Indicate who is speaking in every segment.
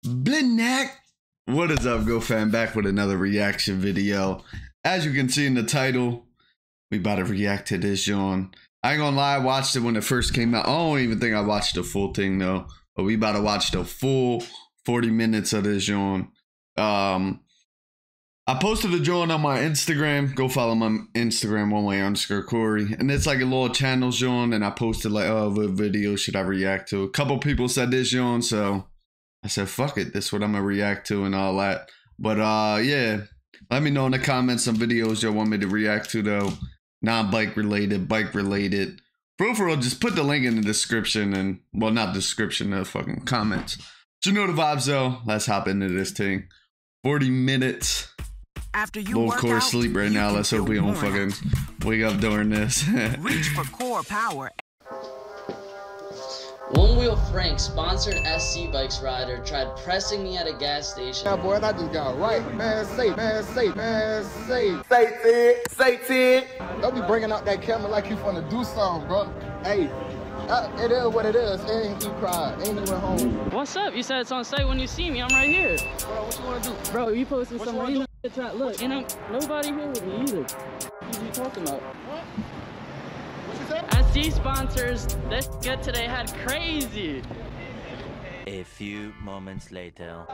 Speaker 1: Blinak. What is up, Go Fam? Back with another reaction video. As you can see in the title, we about to react to this, John. I ain't gonna lie, I watched it when it first came out. I don't even think I watched the full thing though. But we about to watch the full 40 minutes of this, John. I posted a John on my Instagram. Go follow my Instagram, Onewaycorey. And it's like a little channel, John. And I posted like, oh, what video should I react to? A couple people said this, John. So I said, fuck it. This is what I'm gonna react to and all that. But yeah, let me know in the comments some videos y'all want me to react to though. Non-bike related, bike related. For real, just put the link in the description and, well, not description, the fucking comments. But you know the vibes though. Let's hop into this thing. 40 minutes.
Speaker 2: After you
Speaker 1: little
Speaker 2: work
Speaker 1: core
Speaker 2: out,
Speaker 1: sleep right now. Let's hope we don't fucking wake up during this.
Speaker 2: Reach for core power.
Speaker 3: One Wheel Frank, sponsored SC Bikes rider, tried pressing me at a gas station.
Speaker 4: Yeah, boy, I just got right. Man, safe, man, safe, man, safe. Say it. Don't be bringing out that camera like you finna do something, bro. Hey, it is what it is. Ain't he cried. Ain't he went home.
Speaker 5: What's up? You said it's on site when you see me. I'm right here.
Speaker 4: Bro, what you wanna do?
Speaker 5: Bro, you posted
Speaker 4: What
Speaker 5: some
Speaker 4: you
Speaker 5: random shit. Look, and I'm nobody here with me either. What are you talking about?
Speaker 4: What? What you said?
Speaker 5: SG sponsors, this good today had crazy.
Speaker 6: A few moments later.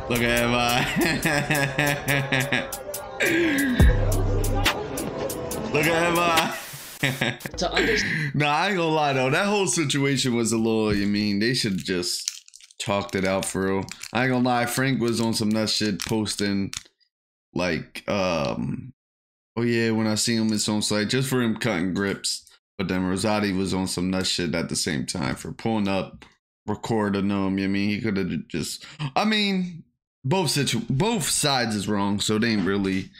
Speaker 1: Look at him. Look at him.
Speaker 3: To understand.
Speaker 1: Nah, I ain't gonna lie though. That whole situation was a little, they should just chalked it out for real. I ain't gonna lie, Frank was on some nut shit posting like, oh yeah, when I see him it's on site just for him cutting grips. But then Rosati was on some nut shit at the same time for pulling up, recording them. He could have just, both sides is wrong, so they ain't really,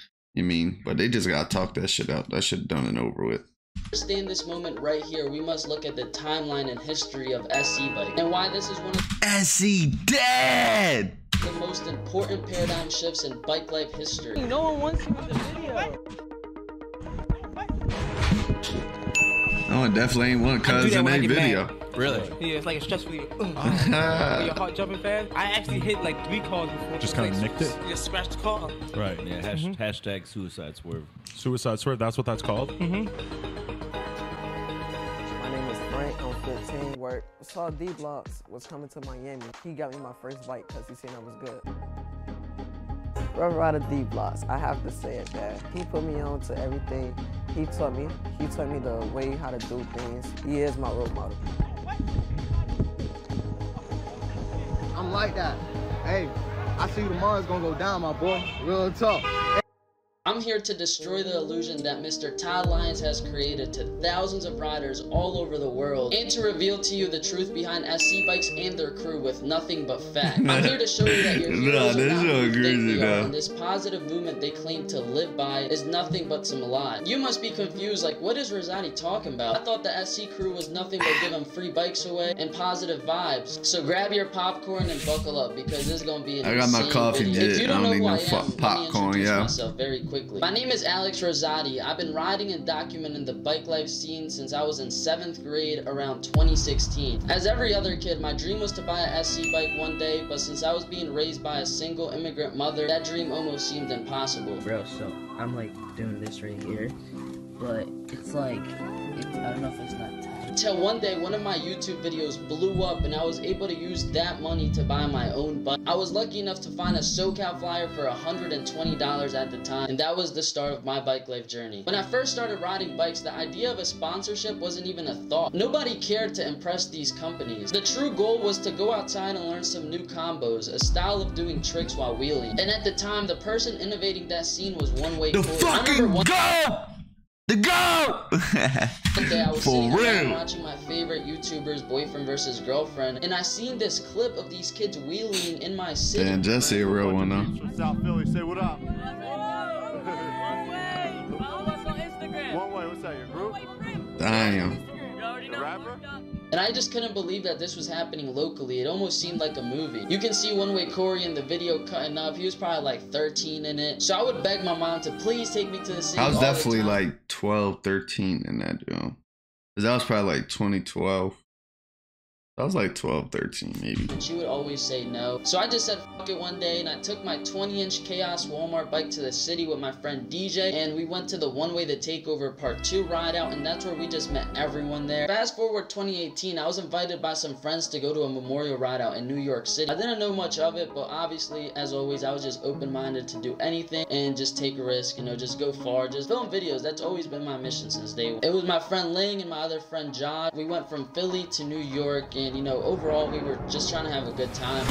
Speaker 1: but they just gotta talk that shit out. That shit done and over with.
Speaker 3: Understand this moment right here, we must look at the timeline and history of SC Bike and why this is one of
Speaker 1: SC dead!
Speaker 3: the most important paradigm shifts in bike life history.
Speaker 5: No one wants you in the video.
Speaker 1: No one definitely ain't one cuz in a video.
Speaker 7: Mad. Really? Yeah, it's like a stress relief. Your heart jumping fast. I actually hit like 3 cars before.
Speaker 8: Just kind of nicked it?
Speaker 7: Yeah, scratched the car.
Speaker 8: Right.
Speaker 9: Yeah, hashtag suicide swerve.
Speaker 8: Suicide swerve, that's what that's called?
Speaker 10: My name is Frank, I'm 15, I saw D-Blocks was coming to Miami. He got me my first bike because he seen I was good. Rough Rider D-Blocks, I have to say it, Dad. He put me on to everything. He taught me the way how to do things. He is my role model.
Speaker 4: I'm like that. Hey, I see tomorrow's gonna go down, my boy. Real tough.
Speaker 3: I'm here to destroy the illusion that Mr. Todd Lyons has created to thousands of riders all over the world, and to reveal to you the truth behind SC Bikes and their crew with nothing but fact. I'm here to show you that your heroes are not who you think they are, and this positive movement they claim to live by is nothing but some lie. You must be confused, like, what is Rosati talking about? I thought the SC crew was nothing but giving free bikes away and positive vibes. So grab your popcorn and buckle up, because this is gonna be an
Speaker 1: I got my coffee,
Speaker 3: video. If you don't know who I am,
Speaker 1: popcorn,
Speaker 3: let me introduce myself very quickly. My name is Alex Rosati. I've been riding and documenting the bike life scene since I was in 7th grade around 2016. As every other kid, my dream was to buy a SC bike one day, but since I was being raised by a single immigrant mother, that dream almost seemed impossible.
Speaker 11: Bro, so I'm like doing this right here, but it's like, I don't know if it's not tight.
Speaker 3: Till one day, one of my YouTube videos blew up and I was able to use that money to buy my own bike. I was lucky enough to find a SoCal flyer for $120 at the time, and that was the start of my bike life journey. When I first started riding bikes, the idea of a sponsorship wasn't even a thought. Nobody cared to impress these companies. The true goal was to go outside and learn some new combos, a style of doing tricks while wheeling. And at the time, the person innovating that scene was Onewaycorey.
Speaker 1: The fucking go! The go!
Speaker 3: One day I was
Speaker 1: For
Speaker 3: sitting around
Speaker 1: real.
Speaker 3: watching my favorite YouTuber's boyfriend versus girlfriend, and I seen this clip of these kids wheeling in my city.
Speaker 1: Damn, Jesse a real one though.
Speaker 9: From South Philly, say what up.
Speaker 5: One way. Follow us on Instagram.
Speaker 9: One way, what's that, your group?
Speaker 1: Damn.
Speaker 5: You already know.
Speaker 9: rapper?
Speaker 3: And And I just couldn't believe that this was happening locally. It almost seemed like a movie. You can see Onewaycorey in the video cutting up. He was probably like 13 in it. So I would beg my mom to please take me to the city.
Speaker 1: I was
Speaker 3: all the
Speaker 1: definitely
Speaker 3: time.
Speaker 1: like 12, 13 in that joint. Cause that was probably like 2012. I was like 12, 13 maybe.
Speaker 3: She would always say no. So I just said fuck it one day, and I took my 20-inch Chaos Walmart bike to the city with my friend DJ, and we went to the One Way the Takeover Part 2 ride out, and that's where we just met everyone there. Fast forward 2018, I was invited by some friends to go to a memorial ride out in New York City. I didn't know much of it, but obviously, as always, I was just open-minded to do anything and just take a risk, you know, just go far, just film videos. That's always been my mission since day one. It was my friend Ling and my other friend Josh. We went from Philly to New York, and you know, overall, we were just trying to have a good time.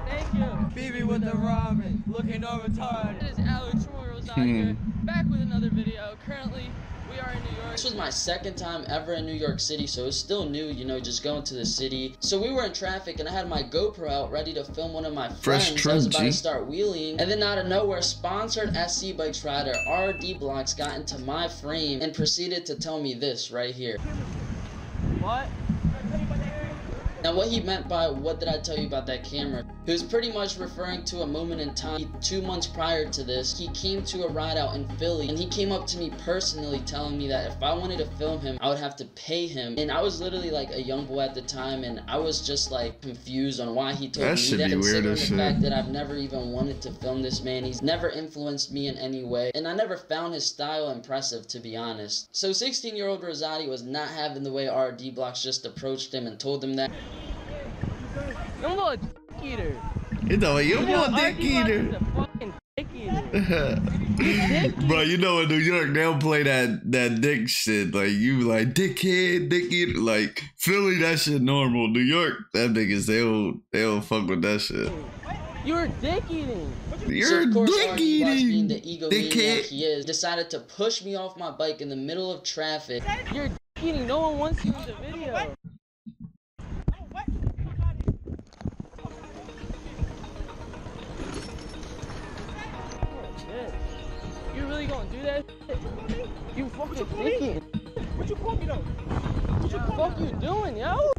Speaker 12: Thank you. BB with the ramen, looking over tired. It is Alex Rosario back with another video. Currently, we are in New York.
Speaker 3: This was my second time ever in New York City, so it's still new, you know, just going to the city. So we were in traffic, and I had my GoPro out ready to film one of my friends that was about to start wheeling. And then out of nowhere, sponsored SC Bikes rider RD Blocks got into my frame and proceeded to tell me this right here.
Speaker 12: What?
Speaker 3: Now what he meant by what did I tell you about that camera, he was pretty much referring to a moment in time. 2 months prior to this, he came to a ride out in Philly, and he came up to me personally telling me that if I wanted to film him, I would have to pay him. And I was literally like a young boy at the time, and I was just like confused on why he told me that, considering the fact that I've never even wanted to film this man. He's never influenced me in any way, and I never found his style impressive, to be honest. So 16-year-old Rosati was not having the way RD Blocks just approached him and told him that.
Speaker 12: I'm a little dick eater.
Speaker 1: You know, you're a dick eater. Bro, you know in New York they don't play that dick shit. Like you like dickhead, dick eater. Like Philly, that shit normal. New York, that niggas they don't fuck with that shit.
Speaker 12: You're dick eating.
Speaker 3: So of course, RD Blocks, being the egomaniac he is, decided to push me off my bike in the middle of traffic.
Speaker 12: You're dick eating. No one wants you in the video. You really gonna do that shit? You fucking thinking. What you call me though? What the fuck you doing, yo?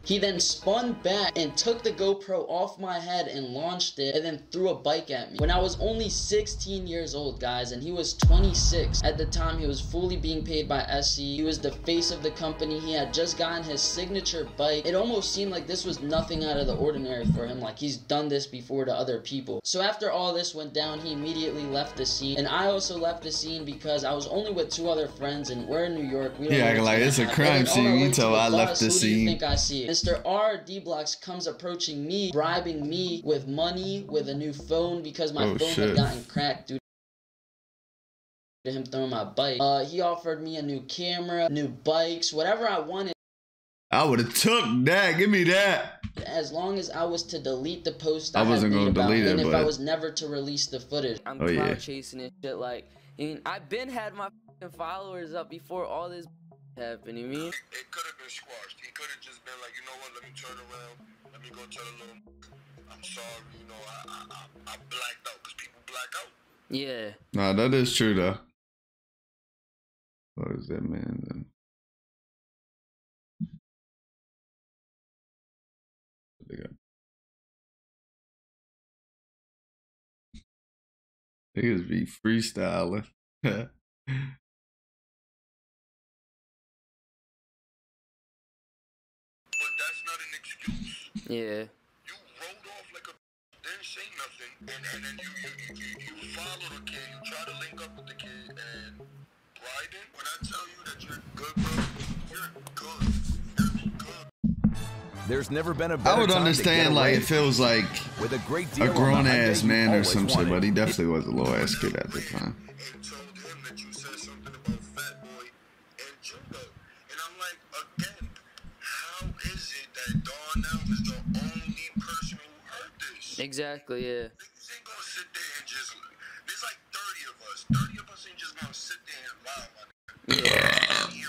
Speaker 3: He then spun back and took the GoPro off my head and launched it, and then threw a bike at me. When I was only 16 years old, guys, and he was 26. At the time, he was fully being paid by SC. He was the face of the company. He had just gotten his signature bike. It almost seemed like this was nothing out of the ordinary for him, like he's done this before to other people. So after all this went down, he immediately left the scene, and I also left the scene because I was only with 2 other friends, and we're in New York. We don't know
Speaker 1: like it's a crime scene. You tell I left the scene.
Speaker 3: Who do you think I see? Mr. RD Blocks comes approaching me, bribing me with money, with a new phone, because my phone had gotten cracked due to him throwing my bike. He offered me a new camera, new bikes, whatever I wanted.
Speaker 1: I would have took that. Give me that.
Speaker 3: As long as I was to delete the post
Speaker 1: I wasn't going to delete it,
Speaker 3: and if
Speaker 1: but
Speaker 3: I was never to release the footage.
Speaker 13: I'm cloud chasing and shit. Like, I've been had my followers up before all this happened. You mean?
Speaker 4: It could have been squashed. He could have just been like, you know what? Let me turn around. Let me go tell a little. I'm sorry. You know, I blacked out because people black out.
Speaker 13: Yeah.
Speaker 1: Nah, that is true though. What is that man then? Niggas be freestyling.
Speaker 4: But that's not an excuse.
Speaker 13: Yeah.
Speaker 4: You rolled off like a didn't say nothing, and then you follow the kid. You try to link up with the kid, and Bryden, when I tell you that you're good, bro, you're good.
Speaker 14: There's never been a better
Speaker 1: I would understand like if it was like
Speaker 14: with a great
Speaker 1: a grown ass man or some shit, but he definitely was a little ass kid at the time.
Speaker 4: And told him that you said something about Fat Boy and Jumbo. And I'm like, again, how is it that Darnell is the only person who heard this?
Speaker 13: Exactly, yeah.
Speaker 4: Niggas ain't gonna sit there and just, there's like 30 of us. 30 of us ain't just gonna sit there and lie about it.
Speaker 13: Yeah.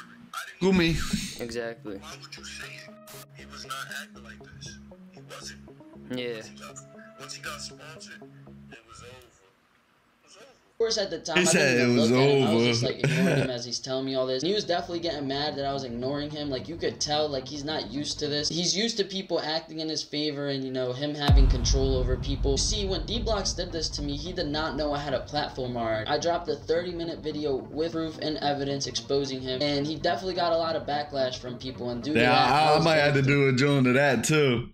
Speaker 1: Who me?
Speaker 13: Exactly.
Speaker 4: Why would you say it? He was not acting like this. He wasn't.
Speaker 13: Yeah.
Speaker 4: Once he got sponsored, it was over. It was over.
Speaker 3: Of course, at the time,
Speaker 1: He
Speaker 3: I
Speaker 1: said
Speaker 3: didn't even
Speaker 1: it was
Speaker 3: look at him. I was
Speaker 1: over.
Speaker 3: just like ignoring him as he's telling me all this. And he was definitely getting mad that I was ignoring him. Like, you could tell, like, he's not used to this. He's used to people acting in his favor and, you know, him having control over people. See, when D-Blocks did this to me, he did not know I had a platform already. I dropped a 30-minute video with proof and evidence exposing him, and he definitely got a lot of backlash from people. And due to that,
Speaker 1: I might have to do a joint to that too.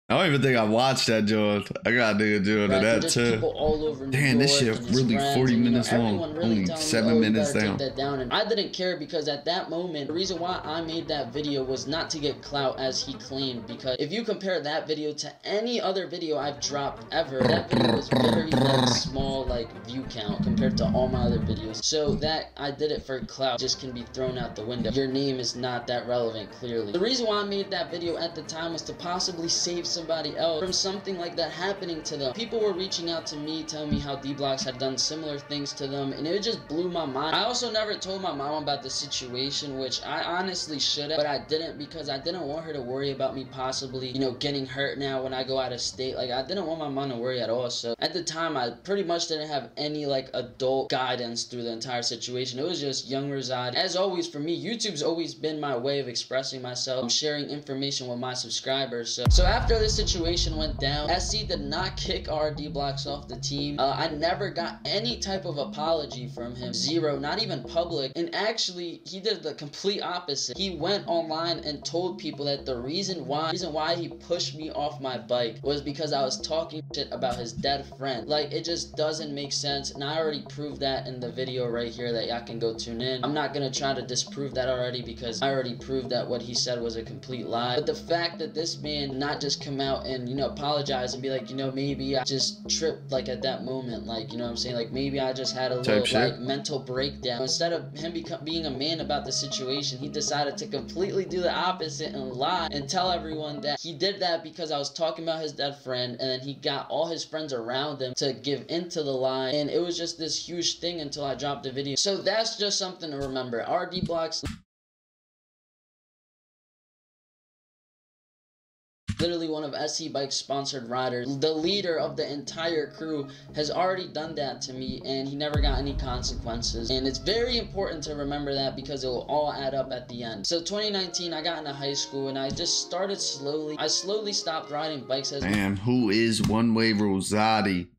Speaker 1: I don't even think I watched that joint. I gotta do a joint to that too.
Speaker 3: People all over New
Speaker 1: Damn, this
Speaker 3: York
Speaker 1: shit
Speaker 3: and his
Speaker 1: really
Speaker 3: friends
Speaker 1: 40
Speaker 3: and,
Speaker 1: minutes long.
Speaker 3: really
Speaker 1: Only
Speaker 3: telling me,
Speaker 1: 7
Speaker 3: "Oh, you
Speaker 1: minutes
Speaker 3: gotta
Speaker 1: down.
Speaker 3: take that down." And I didn't care because at that moment, the reason why I made that video was not to get clout as he claimed. Because if you compare that video to any other video I've dropped ever, that video was very like small like view count compared to all my other videos. So that I did it for clout just can be thrown out the window. Your name is not that relevant, clearly. The reason why I made that video at the time was to possibly save somebody else from something like that happening to them. People were reaching out to me, telling me how D-Blocks had done similar things to them, and it just blew my mind. I also never told my mom about the situation, which I honestly should have, but I didn't because I didn't want her to worry about me possibly, you know, getting hurt now when I go out of state. Like, I didn't want my mom to worry at all. So at the time, I pretty much didn't have any like adult guidance through the entire situation. It was just young Razad. As always, for me, YouTube's always been my way of expressing myself, sharing information with my subscribers. So after this situation went down, SC did not kick our D-Blocks off the team. I never got any type of apology from him. Zero, not even public. And actually, he did the complete opposite. He went online and told people that the reason why he pushed me off my bike was because I was talking shit about his dead friend. Like, it just doesn't make sense. And I already proved that in the video right here that y'all can go tune in. I'm not gonna try to disprove that already because I already proved that what he said was a complete lie. But the fact that this man not just come out and, you know, apologize and be like, you know, maybe I just tripped like at that moment, like, you know what I'm saying, like maybe I just had a little like mental breakdown. Instead of him being a man about the situation, he decided to completely do the opposite and lie and tell everyone that he did that because I was talking about his dead friend, and then he got all his friends around him to give into the lie, and it was just this huge thing until I dropped the video. So that's just something to remember. RD Blocks literally one of SC Bike's sponsored riders. The leader of the entire crew has already done that to me, and he never got any consequences. And it's very important to remember that because it will all add up at the end. So 2019, I got into high school and I just started slowly. I slowly stopped riding bikes as—
Speaker 1: Damn, who is One Way Rosati?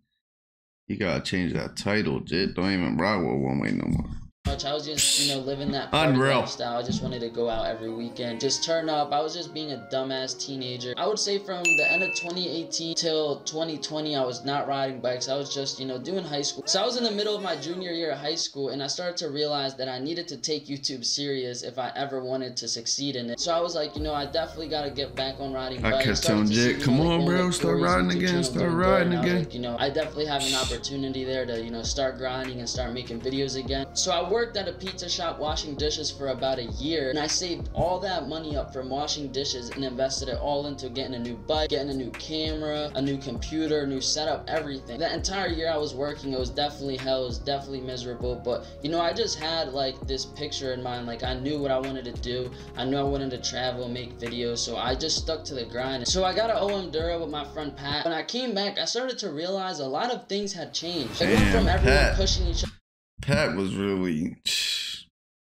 Speaker 1: You gotta change that title, Jit. Don't even ride with One Way no more.
Speaker 3: I was just, you know, living that party lifestyle. I just wanted to go out every weekend, just turn up. I was just being a dumbass teenager. I would say from the end of 2018 till 2020, I was not riding bikes. I was just, you know, doing high school. So I was in the middle of my junior year of high school, and I started to realize that I needed to take YouTube serious if I ever wanted to succeed in it. So I was like, you know, I definitely got to get back on riding bikes.
Speaker 1: I kept telling Jit, come on, bro, start riding again, start riding again.
Speaker 3: Like, you know, I definitely have an opportunity there to, you know, start grinding and start making videos again. So I worked at a pizza shop washing dishes for about a year, and I saved all that money up from washing dishes and invested it all into getting a new bike, getting a new camera, a new computer, new setup, everything. That entire year I was working, it was definitely hell, it was definitely miserable, but you know, I just had like this picture in mind. Like, I knew what I wanted to do. I knew I wanted to travel, make videos, so I just stuck to the grind. So I got an OM Dura with my friend Pat. When I came back, I started to realize a lot of things had changed. It went from everyone pushing each other.
Speaker 1: Pat was really,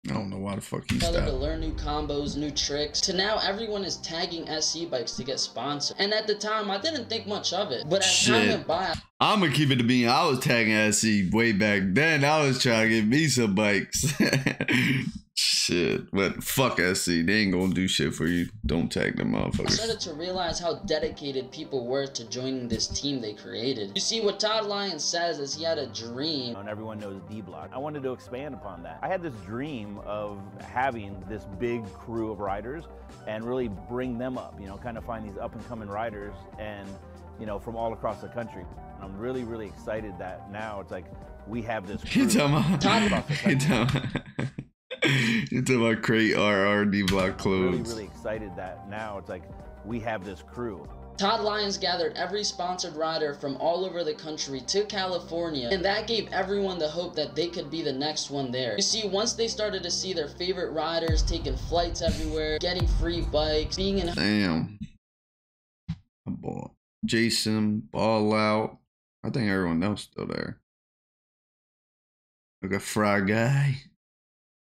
Speaker 1: I don't know why the fuck he stopped.
Speaker 3: To learn new combos, new tricks, to now everyone is tagging SC Bikes to get sponsored. And at the time, I didn't think much of it. But as time went by,
Speaker 1: I'm gonna keep it to being, I was tagging SC way back then. I was trying to get me some bikes. Shit, but fuck SC, they ain't gonna do shit for you. Don't tag them motherfuckers.
Speaker 3: I started to realize how dedicated people were to joining this team they created. You see, what Todd Lyons says is he had a dream.
Speaker 9: And everyone knows D-Block. I wanted to expand upon that. I had this dream of having this big crew of riders and really bring them up, you know, kind of find these up and coming riders and, you know, from all across the country. And I'm really, really excited that now it's like we have this crew.
Speaker 1: You talking about create RR D-Block clothes.
Speaker 9: I'm really excited that now it's like we have this crew.
Speaker 3: Todd Lyons gathered every sponsored rider from all over the country to California, and that gave everyone the hope that they could be the next one there. You see, once they started to see their favorite riders taking flights everywhere, getting free bikes, being in—
Speaker 1: Damn. I bought Jason, Ball Out. I think everyone else still there. Like a fry guy.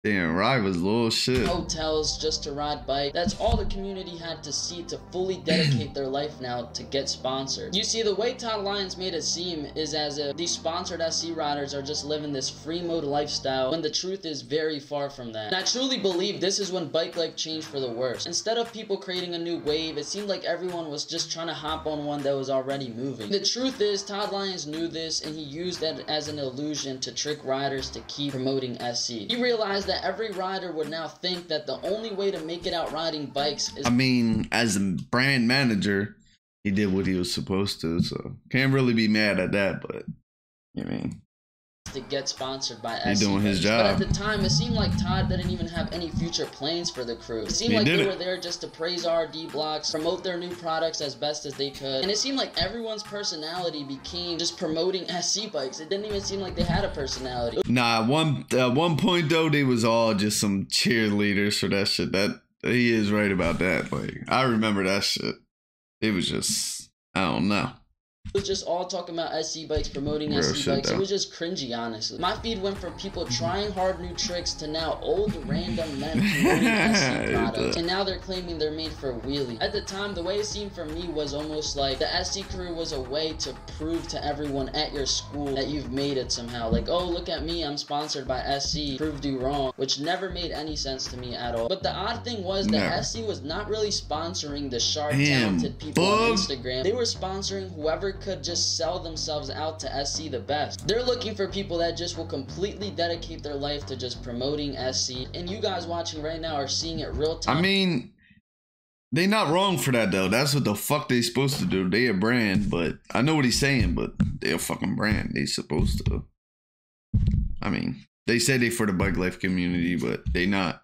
Speaker 1: Damn, Ride was little shit.
Speaker 3: Hotels just to ride bike. That's all the community had to see to fully dedicate their life now to get sponsored. You see, the way Todd Lyons made it seem is as if these sponsored SC riders are just living this free mode lifestyle, when the truth is very far from that. And I truly believe this is when bike life changed for the worse. Instead of people creating a new wave, it seemed like everyone was just trying to hop on one that was already moving. The truth is, Todd Lyons knew this, and he used that as an illusion to trick riders to keep promoting SC. He realized that every rider would now think that the only way to make it out riding bikes is—
Speaker 1: I mean, as a brand manager, he did what he was supposed to, so can't really be mad at that, but you mean,
Speaker 3: to get sponsored by
Speaker 1: he
Speaker 3: SC
Speaker 1: doing his
Speaker 3: bikes.
Speaker 1: job.
Speaker 3: But at the time, it seemed like Todd didn't even have any future plans for the crew. It seemed like they were there just to praise RD blocks, promote their new products as best as they could, and it seemed like everyone's personality became just promoting SC bikes. It didn't even seem like they had a personality.
Speaker 1: Nah, at one point though, they was all just some cheerleaders for that shit. That he is right about that. Like, I remember that shit. It was just, I don't know.
Speaker 3: It was just all talking about SC bikes, promoting
Speaker 1: Real
Speaker 3: SC
Speaker 1: shit,
Speaker 3: bikes.
Speaker 1: though.
Speaker 3: It was just cringy, honestly. My feed went from people trying hard new tricks to now old random men promoting SC products. And now they're claiming they're made for wheelie. At the time, the way it seemed for me was almost like the SC crew was a way to prove to everyone at your school that you've made it somehow. Like, oh, look at me, I'm sponsored by SC, proved you wrong, which never made any sense to me at all. But the odd thing was that SC was not really sponsoring the sharp, talented people on Instagram. They were sponsoring whoever could just sell themselves out to SC the best. They're looking for people that just will completely dedicate their life to just promoting SC, and you guys watching right now are seeing it real time.
Speaker 1: I mean, they not wrong for that though. That's what the fuck they supposed to do. They a brand, but I know what he's saying, but they a fucking brand. They supposed to. I mean, they say they for the bike life community, but they not.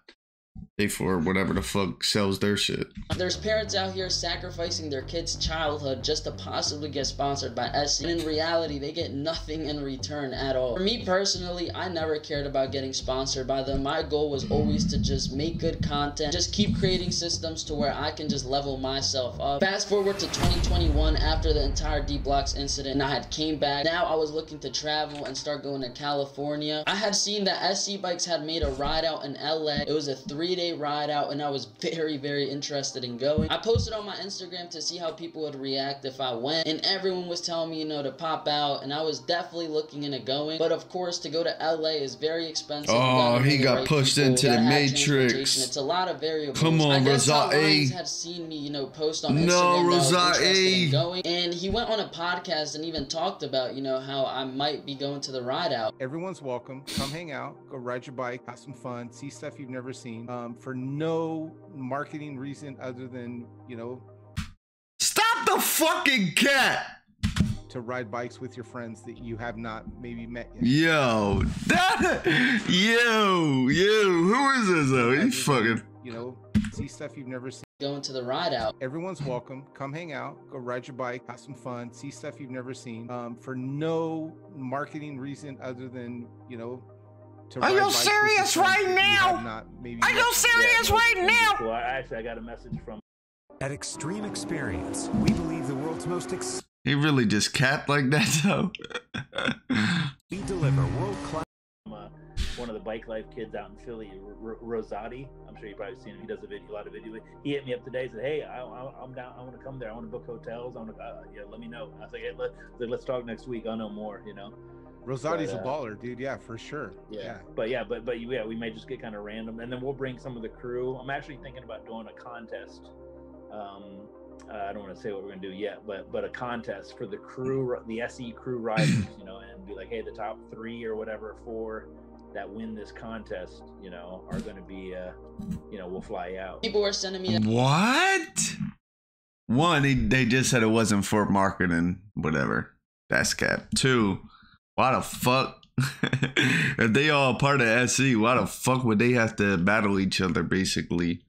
Speaker 1: They for whatever the fuck sells their shit.
Speaker 3: There's parents out here sacrificing their kids' childhood just to possibly get sponsored by SC, and in reality, they get nothing in return at all. For me personally, I never cared about getting sponsored by them. My goal was always to just make good content, just keep creating systems to where I can just level myself up. Fast forward to 2021, after the entire D-Blocks incident, and I had came back. Now I was looking to travel and start going to California. I had seen that SC Bikes had made a ride out in LA. It was a 3-day ride out, and I was very interested in going. I posted on my Instagram to see how people would react if I went, and everyone was telling me, you know, to pop out, and I was definitely looking into going. But of course, to go to LA is very expensive.
Speaker 1: Oh, he got pushed into the Matrix.
Speaker 3: It's a lot of variables.
Speaker 1: Come on,
Speaker 3: I guess Todd Lyons
Speaker 1: Rosati.
Speaker 3: had seen me, you know, post on Instagram that I was interested in going, and he went on a podcast and even talked about, you know, how I might be going to the ride out.
Speaker 14: Everyone's welcome. Come hang out, go ride your bike, have some fun, see stuff you've never seen. For no marketing reason other than, you know,
Speaker 1: stop the fucking cat.
Speaker 14: To ride bikes with your friends that you have not maybe met yet.
Speaker 1: Yo, yo, who is this though? He fucking,
Speaker 14: you know, see stuff you've never seen.
Speaker 3: Going to the ride out.
Speaker 14: Everyone's welcome. Come hang out, go ride your bike, have some fun, see stuff you've never seen. For no marketing reason other than, you know,
Speaker 1: are you serious right now? Are you serious right now?
Speaker 9: Well, actually, I got a message from.
Speaker 15: At Extreme Experience, we believe the world's most
Speaker 1: he really just capped like that though.
Speaker 15: We deliver world-class.
Speaker 9: One of the bike life kids out in Philly, Rosati. I'm sure you've probably seen him. He does a lot of video. He hit me up today. Said, "Hey, I'm down. I want to come there. I want to book hotels. I want to. Yeah, let me know." I was like, "Hey, let's talk next week. I'll know more." You know.
Speaker 14: Rosati's a baller, dude. Yeah, for sure. Yeah.
Speaker 9: But we may just get kind of random, and then we'll bring some of the crew. I'm actually thinking about doing a contest. I don't want to say what we're gonna do yet, but a contest for the crew, the SE crew riders, you know, and be like, hey, the top 3 or whatever 4 that win this contest, you know, are gonna be, you know, we'll fly out.
Speaker 3: People were sending me
Speaker 1: what? One, they just said it wasn't for marketing, whatever. That's cap. 2. Why the fuck? If they all part of SC, why the fuck would they have to battle each other, basically?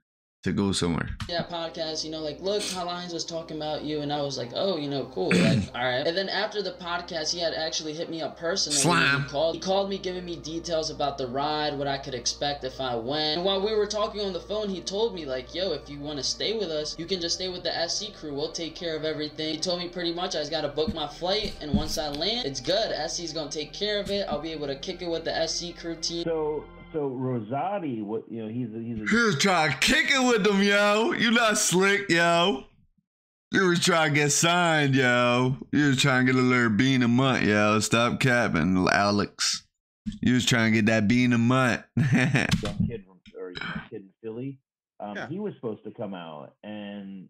Speaker 1: to go somewhere.
Speaker 3: Yeah, podcast, you know, like, look, Ty Lyons was talking about you, and I was like, oh, you know, cool, like, all right. And then after the podcast, he had actually hit me up personally.
Speaker 1: Slam.
Speaker 3: He called me, giving me details about the ride, what I could expect if I went. And while we were talking on the phone, he told me, like, yo, if you want to stay with us, you can just stay with the SC crew. We'll take care of everything. He told me pretty much I just got to book my flight, and once I land, it's good. SC's going to take care of it. I'll be able to kick it with the SC crew team.
Speaker 9: So Rosati, what, you know, he's
Speaker 1: He was trying to kick it with them, yo. You not slick, yo. You was trying to get signed, yo. You was trying to get a little bean a month, yo. Stop capping, Alex. You was trying to get that bean a month.
Speaker 9: young kid in Philly. He was supposed to come out, and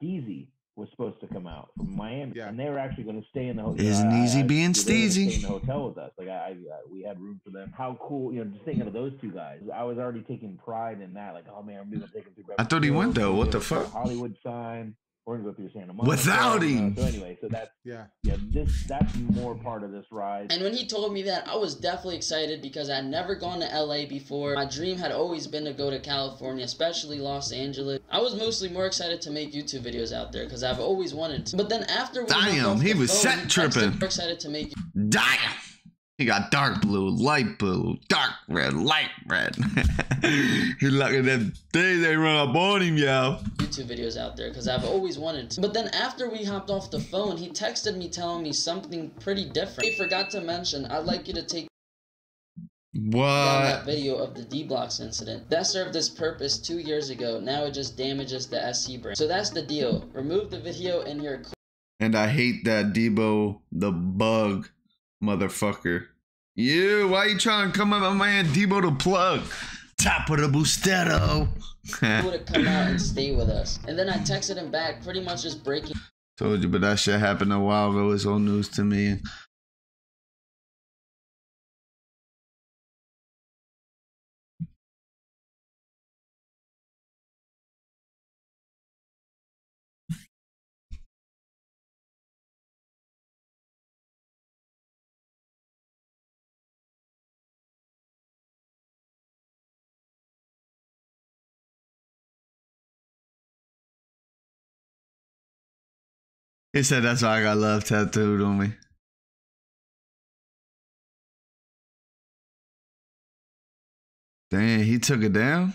Speaker 9: Steezy was supposed to come out from Miami, and they were actually going to stay in the hotel.
Speaker 1: Isn't easy being
Speaker 9: Stay
Speaker 1: Steezy.
Speaker 9: in the hotel with us. Like we had room for them. How cool, you know, just thinking of those two guys. I was already taking pride in that. Like, oh man, I'm going to take him through.
Speaker 1: I thought he went though. What the fuck?
Speaker 9: Hollywood sign. We're gonna go through Santa Monica.
Speaker 1: Without him.
Speaker 9: So anyway, so that's that's more part of this ride.
Speaker 3: And when he told me that, I was definitely excited because I'd never gone to LA before. My dream had always been to go to California, especially Los Angeles. I was mostly more excited to make YouTube videos out there because I've always wanted to. But then after we
Speaker 1: Damn, he was set tripping.
Speaker 3: More excited to make.
Speaker 1: Damn. He got dark blue, light blue, dark red, light red. He lucky that they run up on him, yo.
Speaker 3: YouTube videos out there because I've always wanted to. But then after we hopped off the phone, he texted me telling me something pretty different. He forgot to mention, I'd like you to take down that video of the D-Blocks incident. That served its purpose 2 years ago. Now it just damages the SC brand. So that's the deal. Remove the video and you're cool.
Speaker 1: And I hate that Debo the bug motherfucker. You, why you trying to come up with my man Debo the plug? Top of the Bustero.
Speaker 3: To come out and stay with us. And then I texted him back, pretty much just breaking.
Speaker 1: Told you, but that shit happened a while ago. It's old news to me. He said that's why I got love tattooed on me. Damn, he took it down?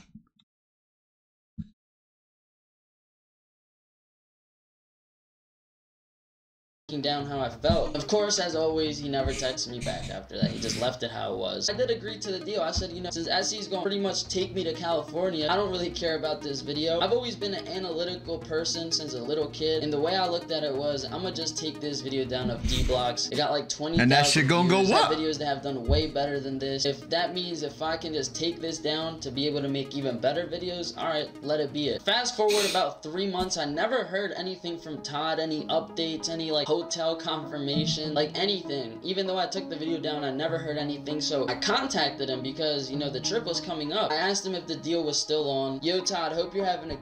Speaker 3: Down how I felt. Of course, as always, he never texted me back after that. He just left it how it was. I did agree to the deal. I said, you know, since SC's going to pretty much take me to California, I don't really care about this video. I've always been an analytical person since a little kid, and the way I looked at it was, I'm gonna just take this video down of D-Blocks. It got like 20,000
Speaker 1: and that shit gonna go up.
Speaker 3: Videos that have done way better than this. If that means if I can just take this down to be able to make even better videos, alright, let it be it. Fast forward about 3 months, I never heard anything from Todd, any updates, any like hotel confirmation, like anything. Even though I took the video down, I never heard anything. So I contacted him because, you know, the trip was coming up. I asked him if the deal was still on. Yo, Todd, hope you're having a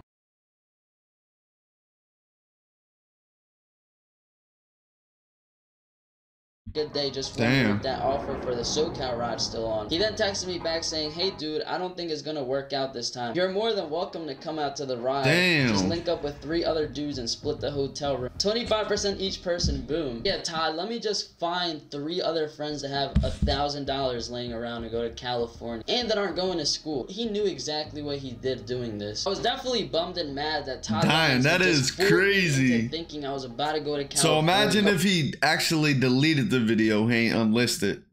Speaker 3: good day. Just wondering if that offer for the SoCal ride still on. He then texted me back saying, hey dude, I don't think it's gonna work out this time. You're more than welcome to come out to the ride. Just link up with 3 other dudes and split the hotel room. 25% each person, boom. Yeah, Todd, let me just find 3 other friends that have $1,000 laying around to go to California and that aren't going to school. He knew exactly what he did doing this. I was definitely bummed and mad that Todd
Speaker 1: that is crazy.
Speaker 3: Thinking I was about to go to California.
Speaker 1: So imagine if he actually deleted the video, he ain't unlisted.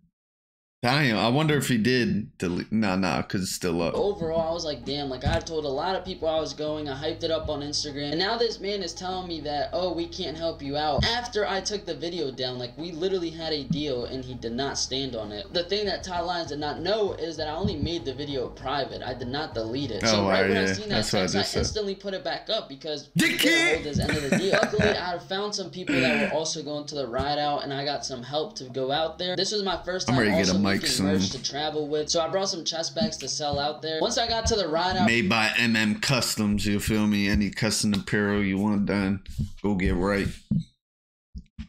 Speaker 1: Damn, I wonder if he did delete. Nah, because it's still up.
Speaker 3: Overall, I was like, damn, like I told a lot of people I was going. I hyped it up on Instagram. And now this man is telling me that, oh, we can't help you out. After I took the video down, like we literally had a deal and he did not stand on it. The thing that Todd Lyons did not know is that I only made the video private. I did not delete it. So right when I seen that text, I instantly put it back up because he didn't hold his end of the deal. Luckily, I found some people that were also going to the ride out and I got some help to go out there. This was my first time also merch to travel with, so I brought some chest bags to sell out there. Once I got to the ride out,
Speaker 1: made by MM Customs, you feel me? Any custom apparel you want done, go get right.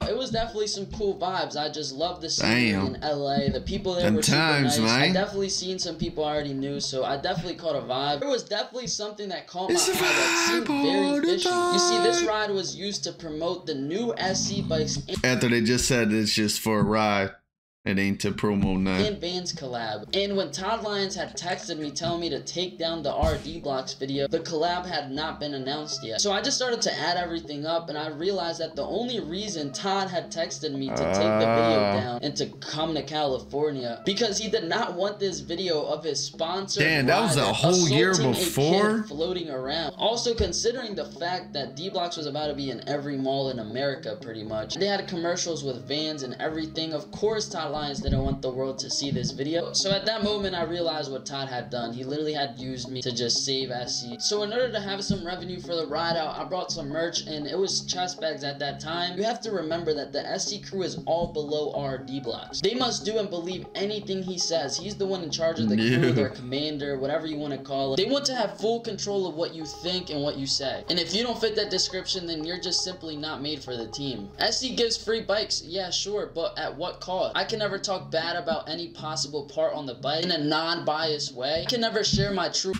Speaker 3: It was definitely some cool vibes. I just love the city in LA. The people there were super
Speaker 1: times,
Speaker 3: nice.
Speaker 1: man.
Speaker 3: I definitely seen some people I already knew, so I definitely caught a vibe. There was definitely something that caught my eye that seemed very fishy. You see, this ride was used to promote the new SC bikes
Speaker 1: After they just said it's just for a ride. It ain't to promo nothing.
Speaker 3: and Vans collab. And when Todd Lyons had texted me telling me to take down the RD Blocks video, the collab had not been announced yet. So I just started to add everything up, and I realized that the only reason Todd had texted me to take the video down and to come to California, because he did not want this video of his sponsor.
Speaker 1: Damn, that was a whole year before?
Speaker 3: Floating around. Also, considering the fact that D Blocks was about to be in every mall in America pretty much. They had commercials with Vans and everything. Of course, Todd Lyons didn't want the world to see this video. So at that moment, I realized what Todd had done. He literally had used me to just save SC. So in order to have some revenue for the ride out, I brought some merch, and it was chest bags at that time. You have to remember that the SC crew is all below our D Blocks. They must do and believe anything he says. He's the one in charge of the crew, their commander, whatever you want to call it. They want to have full control of what you think and what you say. And if you don't fit that description, then you're just simply not made for the team. SC gives free bikes, yeah, sure, but at what cost? I can never talk bad about any possible part on the bike in a non-biased way. I can never share my true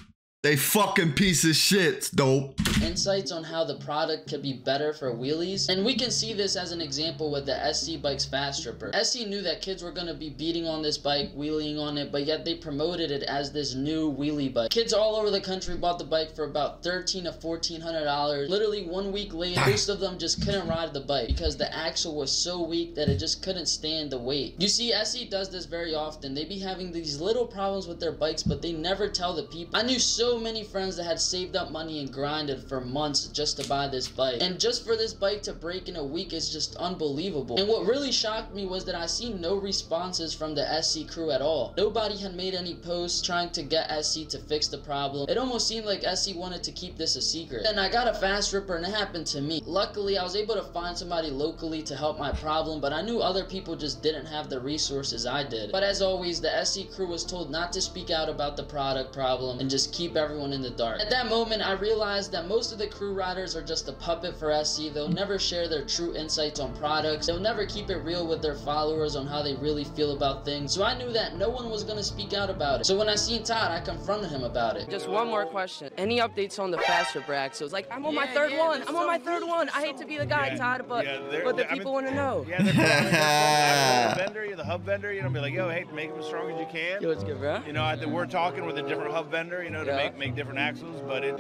Speaker 1: They fucking piece of shit, dope.
Speaker 3: insights on how the product could be better for wheelies. And we can see this as an example with the SC Bike's Fast Stripper. SC knew that kids were going to be beating on this bike, wheeling on it, but yet they promoted it as this new wheelie bike. Kids all over the country bought the bike for about $1,300 to $1,400. Literally 1 week later, most of them just couldn't ride the bike because the axle was so weak that it just couldn't stand the weight. You see, SC does this very often. They be having these little problems with their bikes, but they never tell the people. I knew so many friends that had saved up money and grinded for months just to buy this bike, and just for this bike to break in a week is just unbelievable. And what really shocked me was that I seen no responses from the SC crew at all. Nobody had made any posts trying to get SC to fix the problem. It almost seemed like SC wanted to keep this a secret. And I got a Fast Ripper, and it happened to me. Luckily, I was able to find somebody locally to help my problem, but I knew other people just didn't have the resources I did. But as always, the SC crew was told not to speak out about the product problem and just keep everyone in the dark. At that moment, I realized that most of the crew riders are just a puppet for SC. They'll never share their true insights on products. They'll never keep it real with their followers on how they really feel about things. So I knew that no one was going to speak out about it. So when I seen Todd, I confronted him about it.
Speaker 13: Just one more question. Any updates on the faster axles? Like, I'm on my third one. I'm on my third one. I hate to be the guy, Todd, but the people want to know.
Speaker 9: Yeah, they're the vendor, you're the hub vendor, you know, be like, yo, hey, make them as strong as you can.
Speaker 13: Yo, it's good, bro.
Speaker 9: You know, we're talking with a different hub vendor, you know, to make different axles, but yeah.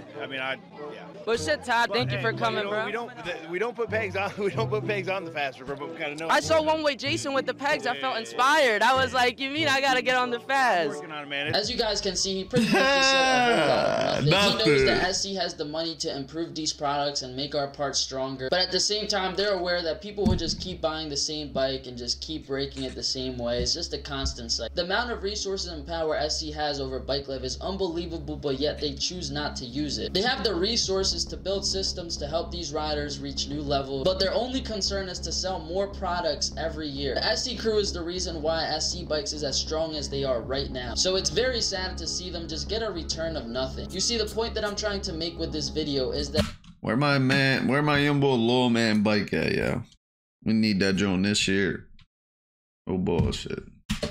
Speaker 13: But shit, Todd, thank you for coming, bro.
Speaker 9: We don't put pegs on the Fast Ripper, but we kind of know.
Speaker 13: I saw One Way Jason with the pegs. I felt inspired. I was like, you mean I gotta get on the Fast?
Speaker 9: Working on it, man.
Speaker 3: As you guys can see, he pretty much just said a whole lot of nothing. He knows that SC has the money to improve these products and make our parts stronger, but at the same time, they're aware that people would just keep buying the same bike and just keep breaking it the same way. It's just a constant cycle. The amount of resources and power SC has over bike life is unbelievable, but yet they choose not to use it. They have the resources to build systems to help these riders reach new levels, but their only concern is to sell more products every year. The SC crew is the reason why SC Bikes is as strong as they are right now. So it's very sad to see them just get a return of nothing. You see, the point that I'm trying to make with this video is that
Speaker 1: where my young boy Lil Man bike at, yo? We need that joint this year. Oh bullshit.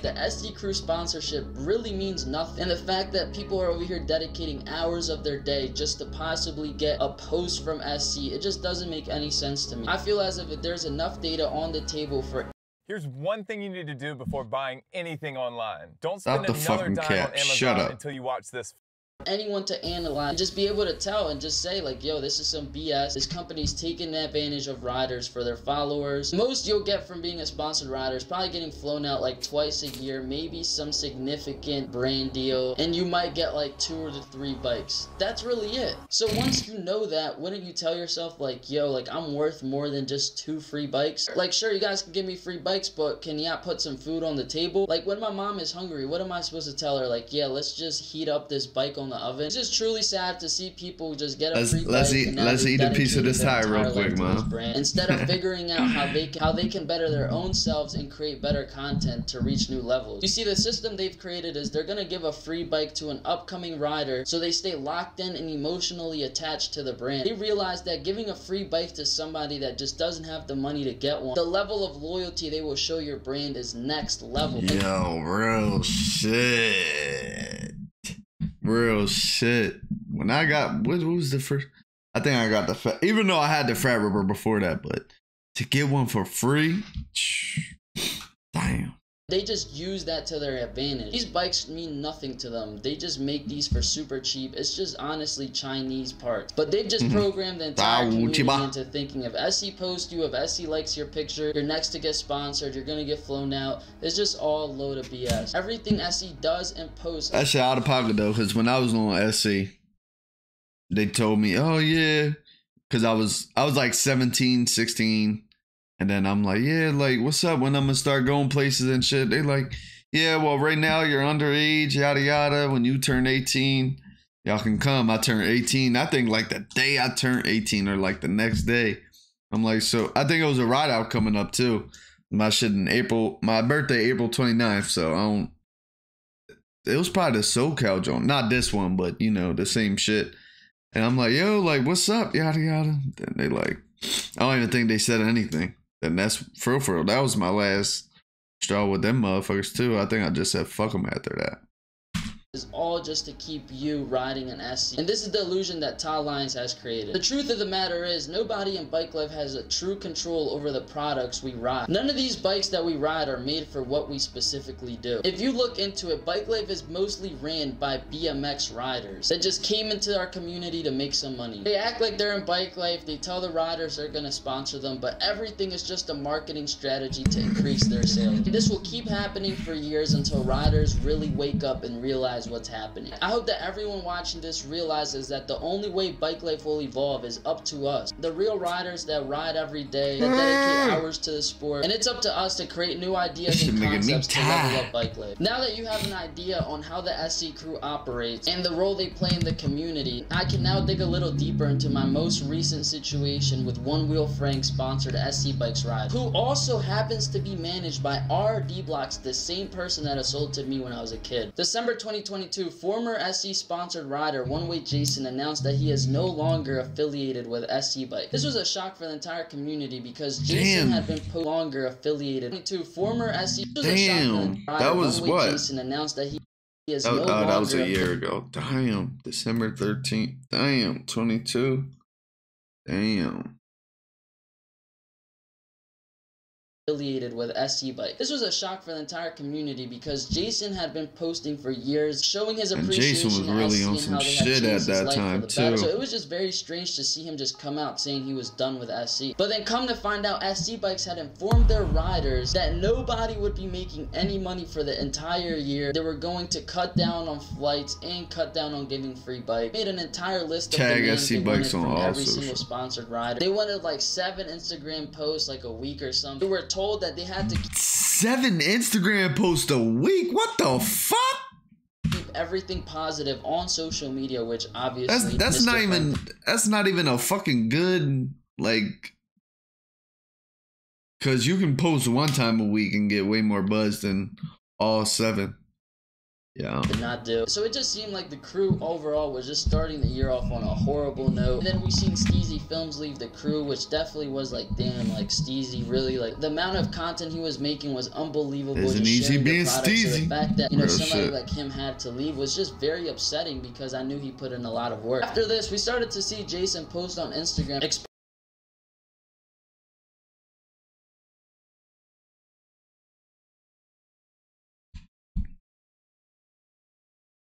Speaker 3: the SC Crew sponsorship really means nothing. And the fact that people are over here dedicating hours of their day just to possibly get a post from SC, it just doesn't make any sense to me. I feel as if there's enough data on the table for...
Speaker 16: Here's one thing you need to do before buying anything online. Don't spend
Speaker 1: Stop the
Speaker 16: another
Speaker 1: fucking
Speaker 16: dime
Speaker 1: cap.
Speaker 16: on Amazon
Speaker 1: Shut up.
Speaker 16: until you watch this.
Speaker 3: Anyone to analyze and just be able to tell and just say like, yo, this is some BS. This company's taking advantage of riders for their followers. Most you'll get from being a sponsored rider is probably getting flown out like twice a year, maybe some significant brand deal, and you might get like 2 or 3 bikes. That's really it. So once you know that, wouldn't you tell yourself like, yo, like I'm worth more than just 2 free bikes? Like, sure, you guys can give me free bikes, but can you not put some food on the table? Like when my mom is hungry, what am I supposed to tell her? Like, yeah, let's just heat up this bike on the the oven. It's just truly sad to see people just get a free
Speaker 1: let's
Speaker 3: bike
Speaker 1: eat
Speaker 3: and now
Speaker 1: let's
Speaker 3: they've
Speaker 1: eat a piece of
Speaker 3: dedicated
Speaker 1: this
Speaker 3: their
Speaker 1: tire real
Speaker 3: entire
Speaker 1: quick,
Speaker 3: life to this
Speaker 1: man.
Speaker 3: brand. Instead of figuring out how they can better their own selves and create better content to reach new levels. You see, the system they've created is they're gonna give a free bike to an upcoming rider so they stay locked in and emotionally attached to the brand. They realize that giving a free bike to somebody that just doesn't have the money to get one, the level of loyalty they will show your brand is next level.
Speaker 1: Yo, real shit. Real shit. When I got, what was the first? I think I got the, even though I had the Fat Rubber before that, but to get one for free, damn.
Speaker 3: They just use that to their advantage. These bikes mean nothing to them. They just make these for super cheap. It's just honestly Chinese parts. But they've just programmed the entire community into thinking if SE posts you, if SE likes your picture, you're next to get sponsored, you're gonna get flown out. It's just all a load of BS. Everything SE does and posts.
Speaker 1: That shit out of pocket though, because when I was on SC, they told me, oh yeah, because I was like 17, 16. And then I'm like, yeah, like, what's up when I'm gonna start going places and shit? They like, yeah, well, right now you're underage, yada, yada. When you turn 18, y'all can come. I turned 18. I think like the day I turned 18 or like the next day. I'm like, so I think it was a ride out coming up too. My shit in April, my birthday, April 29th. So I don't, it was probably the SoCal joint. Not this one, but you know, the same shit. And I'm like, yo, like, what's up? Yada, yada. Then they like, I don't even think they said anything. And that's for real. That was my last straw with them motherfuckers too. I think I just said fuck them after that.
Speaker 3: Is all just to keep you riding an SC. And this is the illusion that Todd Lyons has created. The truth of the matter is, nobody in bike life has a true control over the products we ride. None of these bikes that we ride are made for what we specifically do. If you look into it, bike life is mostly ran by BMX riders that just came into our community to make some money. They act like they're in bike life, they tell the riders they're gonna sponsor them, but everything is just a marketing strategy to increase their sales. And this will keep happening for years until riders really wake up and realize what's happening. I hope that everyone watching this realizes that the only way bike life will evolve is up to us. The real riders that ride every day, that dedicate hours to the sport, and it's up to us to create new ideas and concepts to level up bike life. Now that you have an idea on how the SC crew operates and the role they play in the community, I can now dig a little deeper into my most recent situation with One Wheel Frank sponsored SC Bikes Ride, who also happens to be managed by R.D. Blocks, the same person that assaulted me when I was a kid. December 2022, former SC sponsored rider One Way Jason announced that he is no longer affiliated with SC Bike. This was a shock for the entire community because Jason had been longer affiliated to former SC.
Speaker 1: That was what?
Speaker 3: Jason announced that he is
Speaker 1: that,
Speaker 3: no longer
Speaker 1: that was a year ago. Damn, December 13th. Damn, 22. Damn.
Speaker 3: Affiliated with SC Bike. This was a shock for the entire community because Jason had been posting for years, showing his appreciation
Speaker 1: Jason was really on some shit at that time too.
Speaker 3: So it was just very strange to see him just come out saying he was done with SC. But then come to find out, SC Bikes had informed their riders that nobody would be making any money for the entire year. They were going to cut down on flights and cut down on giving free bikes. Made an entire list of demands they wanted from every single sponsored rider. They wanted like 7 Instagram posts like a week or something. They were told that they had to
Speaker 1: 7 Instagram posts a week. What the fuck?
Speaker 3: Keep everything positive on social media, which obviously
Speaker 1: that's not even a fucking good, like, because you can post one time a week and get way more buzz than all 7. Yeah.
Speaker 3: Did not do. So it just seemed like the crew overall was just starting the year off on a horrible note. And then we seen Steezy Films leave the crew, which definitely was like, damn, like Steezy really, like, the amount of content he was making was unbelievable.
Speaker 1: Isn't easy being Steezy.
Speaker 3: So the fact that, you know, somebody like him had to leave was just very upsetting because I knew he put in a lot of work. After this, we started to see Jason post on Instagram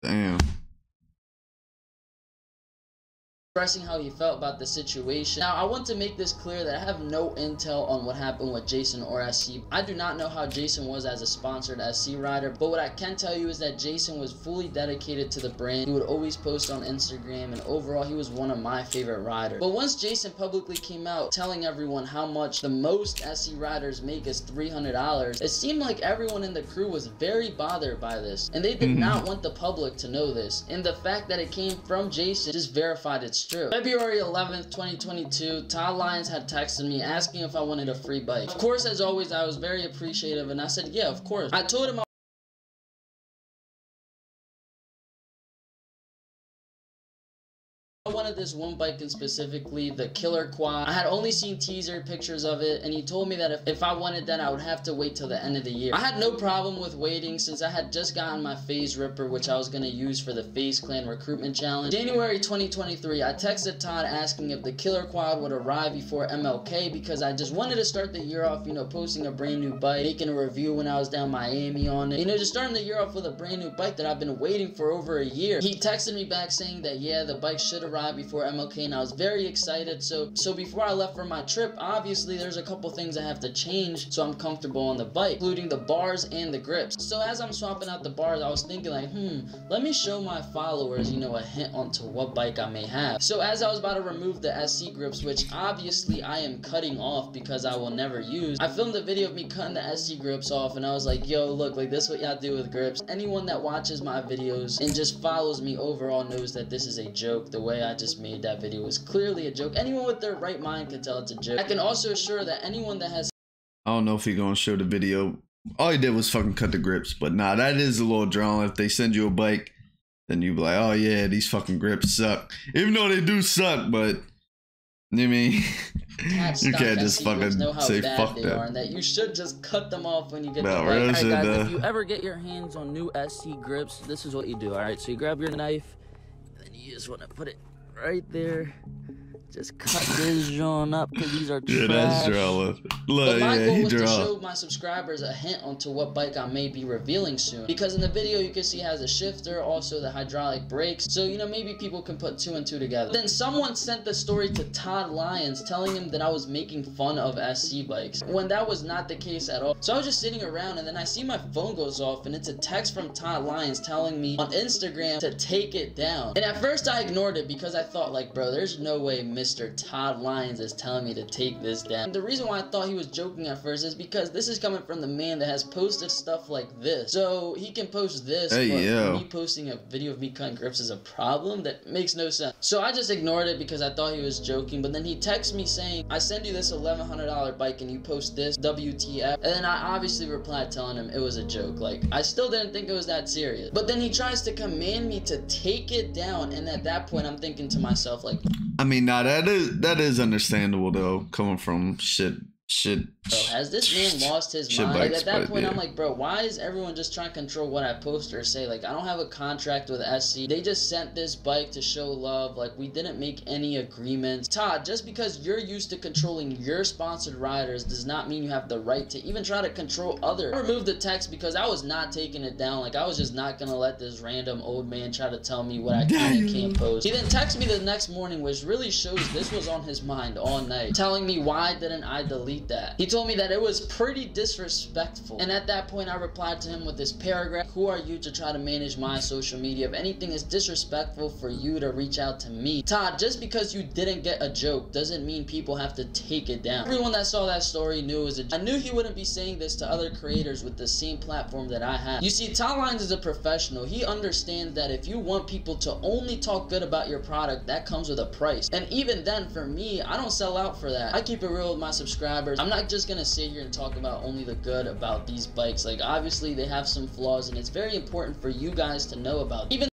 Speaker 1: Damn.
Speaker 3: expressing how he felt about the situation. Now, I want to make this clear that I have no intel on what happened with Jason or SC. I do not know how Jason was as a sponsored SC rider, but what I can tell you is that Jason was fully dedicated to the brand. He would always post on Instagram, and overall, he was one of my favorite riders. But once Jason publicly came out telling everyone how much the most SC riders make is $300, it seemed like everyone in the crew was very bothered by this, and they did not want the public to know this. And the fact that it came from Jason just verified it's true. February 11th, 2022, Todd Lyons had texted me asking if I wanted a free bike. Of course, as always, I was very appreciative, and I said, yeah, of course. I told him I wanted this one bike in specifically, the Killer Quad. I had only seen teaser pictures of it, and he told me that if I wanted that, I would have to wait till the end of the year. I had no problem with waiting since I had just gotten my Phase Ripper, which I was going to use for the Phase Clan Recruitment Challenge. January 2023, I texted Todd asking if the Killer Quad would arrive before MLK because I just wanted to start the year off, you know, posting a brand new bike, making a review when I was down Miami on it. You know, just starting the year off with a brand new bike that I've been waiting for over a year. He texted me back saying that, yeah, the bike should arrive before MLK, and I was very excited. So before I left for my trip, obviously there's a couple things I have to change so I'm comfortable on the bike, including the bars and the grips. So as I'm swapping out the bars, I was thinking like, let me show my followers, you know, a hint onto what bike I may have. So as I was about to remove the SC grips, which obviously I am cutting off because I will never use, I filmed a video of me cutting the SC grips off, and I was like, yo, look, like this is what y'all do with grips. Anyone that watches my videos and just follows me overall knows that this is a joke. The way I just made that video was clearly a joke. Anyone with their right mind can tell it's a joke. I can also assure that anyone that has...
Speaker 1: I don't know if he gonna show the video. All he did was fucking cut the grips, but nah, that is a little drawn. If they send you a bike, then you be like, oh yeah, these fucking grips suck. Even though they do suck, but you mean you can't just fucking say fuck that.
Speaker 3: And that you should just cut them off when you get
Speaker 1: the
Speaker 3: bike.
Speaker 1: Alright
Speaker 13: guys, if you ever get your hands on new SC grips, this is what you do. Alright, so you grab your knife, and then you just want to put it right there. Just cut this John up because these are trash.
Speaker 1: Yeah, that's draw. Look,
Speaker 3: but my
Speaker 1: yeah,
Speaker 3: goal
Speaker 1: he
Speaker 3: was to
Speaker 1: draw.
Speaker 3: show my subscribers a hint onto what bike I may be revealing soon. Because in the video you can see it has a shifter, also the hydraulic brakes. So, you know, maybe people can put 2 and 2 together. Then someone sent the story to Todd Lyons telling him that I was making fun of SC bikes, when that was not the case at all. So I was just sitting around, and then I see my phone goes off, and it's a text from Todd Lyons telling me on Instagram to take it down. And at first I ignored it because I thought like, bro, there's no way Mr. Todd Lyons is telling me to take this down. And the reason why I thought he was joking at first is because this is coming from the man that has posted stuff like this. So he can post this, but me posting a video of me cutting grips is a problem? That makes no sense. So I just ignored it because I thought he was joking. But then he texts me saying, I send you this $1,100 bike and you post this, WTF. And then I obviously replied telling him it was a joke. Like, I still didn't think it was that serious. But then he tries to command me to take it down, and at that point I'm thinking to myself like,
Speaker 1: I mean, nah, that is understandable though, coming from shit.
Speaker 3: Bro, has this man lost his mind? Like, at that point, I'm like, bro, why is everyone just trying to control what I post or say? Like, I don't have a contract with SC. They just sent this bike to show love. Like, we didn't make any agreements. Todd, just because you're used to controlling your sponsored riders does not mean you have the right to even try to control others. I removed the text because I was not taking it down. Like, I was just not gonna let this random old man try to tell me what I can and can't post. He then texted me the next morning, which really shows this was on his mind all night, telling me why didn't I delete that. He told me that it was pretty disrespectful, and at that point I replied to him with this paragraph: who are you to try to manage my social media? If anything is disrespectful for you to reach out to me. Todd, just because you didn't get a joke doesn't mean people have to take it down. Everyone that saw that story knew it was a joke. I knew he wouldn't be saying this to other creators with the same platform that I have. You see, Todd Lyons is a professional. He understands that if you want people to only talk good about your product, that comes with a price. And even then, for me, I don't sell out for that. I keep it real with my subscribers. I'm not just gonna sit here and talk about only the good about these bikes. Like, obviously they have some flaws, and it's very important for you guys to know about. Even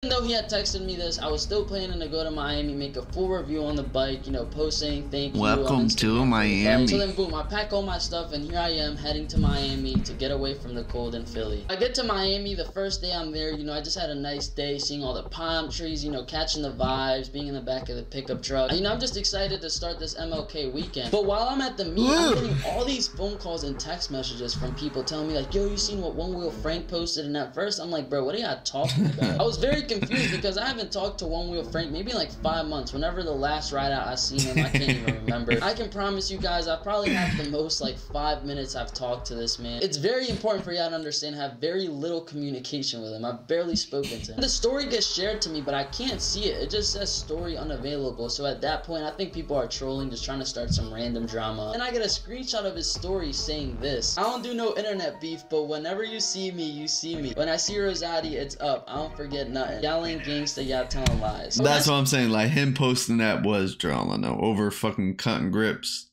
Speaker 3: though though he had texted me this, I was still planning to go to Miami, make a full review on the bike, you know, post saying thank you.
Speaker 1: Welcome to Miami.
Speaker 3: So then boom, I pack all my stuff and here I am heading to Miami to get away from the cold in Philly. I get to Miami the first day I'm there, you know, I just had a nice day seeing all the palm trees, you know, catching the vibes, being in the back of the pickup truck. You know, I'm just excited to start this MLK weekend. But while I'm at the meet, I'm getting all these phone calls and text messages from people telling me like, yo, you seen what One Wheel Frank posted? And at first I'm like, bro, what are y'all talking about? I was very confused because I haven't talked to One Wheel Frank maybe in like 5 months. Whenever the last ride out I seen him, I can't even remember. I can promise you guys, I probably have the most like 5 minutes I've talked to this man. It's very important for y'all to understand I have very little communication with him. I've barely spoken to him. The story gets shared to me, but I can't see it. It just says story unavailable. So at that point, I think people are trolling, just trying to start some random drama. And I get a screenshot of his story saying this: I don't do no internet beef, but whenever you see me, you see me. When I see Rosati, it's up. I don't forget nothing. Y'all ain't gangsta, y'all telling lies.
Speaker 1: That's what I'm saying. Like, him posting that was drama, no, over fucking cutting grips.